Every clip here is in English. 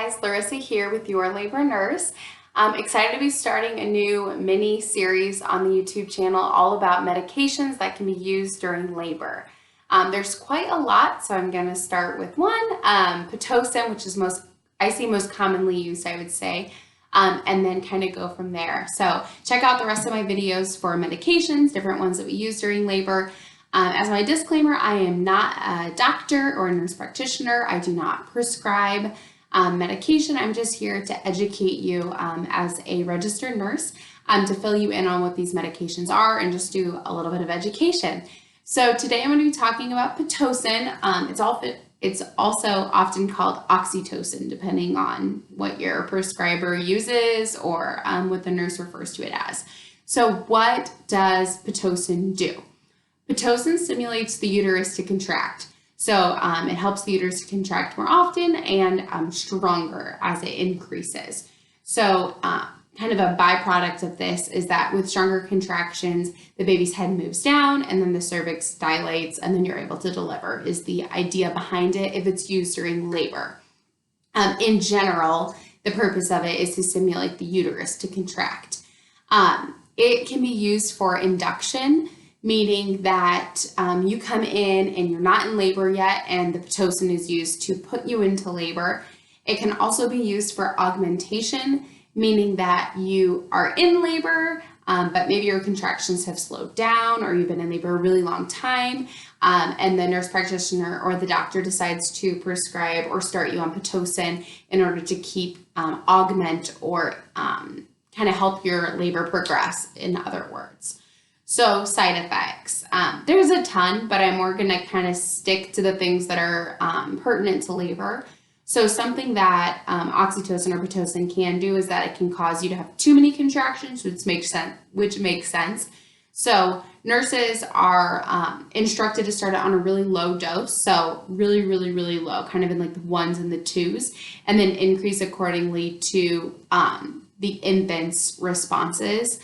guys, Larissa here with Your Labor Nurse. I'm excited to be starting a new mini series on the YouTube channel all about medications that can be used during labor. There's quite a lot, so I'm going to start with one, Pitocin, which is most commonly used, I would say, and then kind of go from there. So check out the rest of my videos for medications, different ones that we use during labor. As my disclaimer, I am not a doctor or a nurse practitioner. I do not prescribe medication. I'm just here to educate you as a registered nurse to fill you in on what these medications are and just do a little bit of education. So today I'm going to be talking about Pitocin. It's also often called Oxytocin, depending on what your prescriber uses or what the nurse refers to it as. So what does Pitocin do? Pitocin stimulates the uterus to contract. So it helps the uterus to contract more often and stronger as it increases. So kind of a byproduct of this is that with stronger contractions, the baby's head moves down and then the cervix dilates and then you're able to deliver is the idea behind it if it's used during labor. In general, the purpose of it is to stimulate the uterus to contract. It can be used for induction, meaning that you come in and you're not in labor yet and the Pitocin is used to put you into labor. It can also be used for augmentation, meaning that you are in labor, but maybe your contractions have slowed down or you've been in labor a really long time, and the nurse practitioner or the doctor decides to prescribe or start you on Pitocin in order to keep augment or kind of help your labor progress, in other words. So side effects, there's a ton, but I'm more going to kind of stick to the things that are pertinent to labor. So something that Oxytocin or Pitocin can do is that it can cause you to have too many contractions, which makes sense. So nurses are instructed to start it on a really low dose, so really, really, really low, kind of in like the 1s and the 2s, and then increase accordingly to the infant's responses,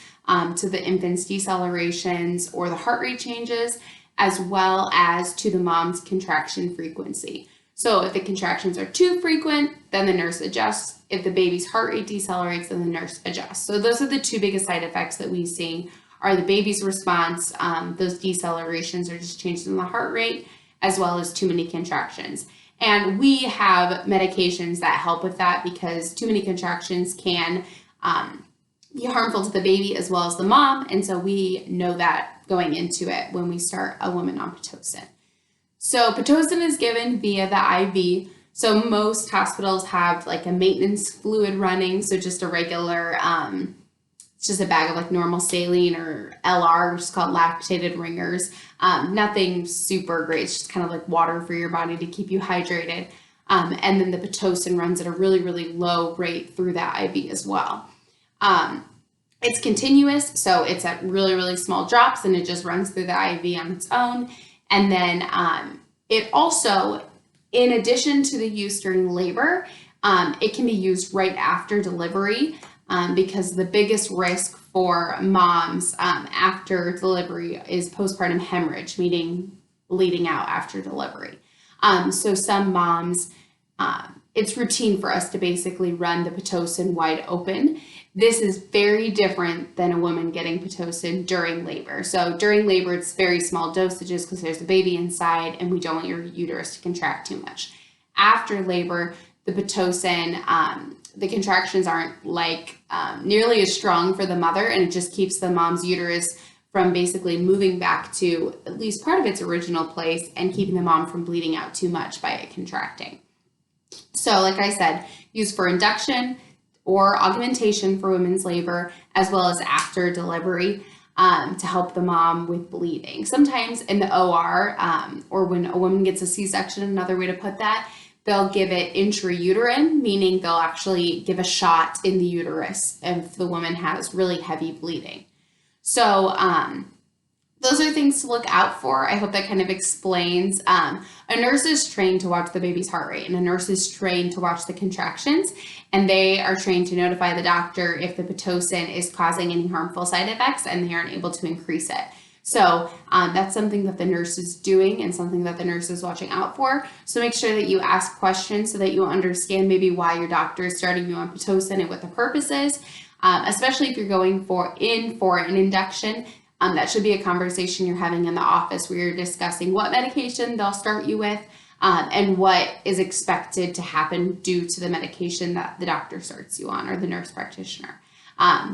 to the infant's decelerations or the heart rate changes, as well as to the mom's contraction frequency. So if the contractions are too frequent, then the nurse adjusts. If the baby's heart rate decelerates, then the nurse adjusts. So those are the two biggest side effects that we see are the baby's response, those decelerations or just changes in the heart rate, as well as too many contractions. And we have medications that help with that because too many contractions can be harmful to the baby as well as the mom. And so we know that going into it when we start a woman on Pitocin. So Pitocin is given via the IV. So most hospitals have like a maintenance fluid running. So just a regular, it's just a bag of like normal saline or LR, which is called lactated ringers. Nothing super great. It's just kind of like water for your body to keep you hydrated. And then the Pitocin runs at a really, really low rate through that IV as well. It's continuous, so it's at really, really small drops and it just runs through the IV on its own. And then it also, in addition to the use during labor, it can be used right after delivery because the biggest risk for moms after delivery is postpartum hemorrhage, meaning bleeding out after delivery. So some moms, it's routine for us to basically run the Pitocin wide open. This is very different than a woman getting Pitocin during labor. So during labor, it's very small dosages because there's a baby inside and we don't want your uterus to contract too much. After labor, the Pitocin, the contractions aren't like nearly as strong for the mother, and it just keeps the mom's uterus from basically moving back to at least part of its original place and keeping the mom from bleeding out too much by it contracting. So like I said, used for induction or augmentation for women's labor, as well as after delivery to help the mom with bleeding. Sometimes in the OR or when a woman gets a C-section, another way to put that, they'll give it intrauterine, meaning they'll actually give a shot in the uterus if the woman has really heavy bleeding. So those are things to look out for. I hope that kind of explains. A nurse is trained to watch the baby's heart rate, and a nurse is trained to watch the contractions, and they are trained to notify the doctor if the Pitocin is causing any harmful side effects and they aren't able to increase it. So that's something that the nurse is doing and something that the nurse is watching out for. So make sure that you ask questions so that you understand maybe why your doctor is starting you on Pitocin and what the purpose is, especially if you're going for an induction. That should be a conversation you're having in the office where you're discussing what medication they'll start you with and what is expected to happen due to the medication that the doctor starts you on or the nurse practitioner.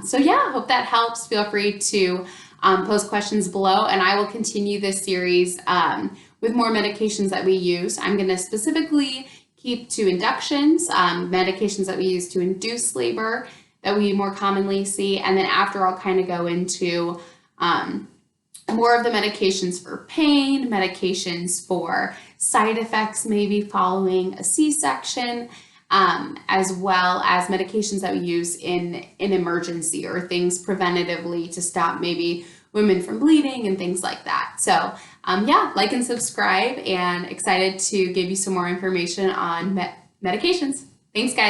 So yeah, hope that helps. Feel free to post questions below, and I will continue this series with more medications that we use. I'm going to specifically keep to inductions, medications that we use to induce labor that we more commonly see, and then after I'll kind of go into more of the medications for pain, medications for side effects maybe following a C-section, as well as medications that we use in an emergency or things preventatively to stop maybe women from bleeding and things like that. So yeah, like and subscribe, and excited to give you some more information on medications. Thanks, guys.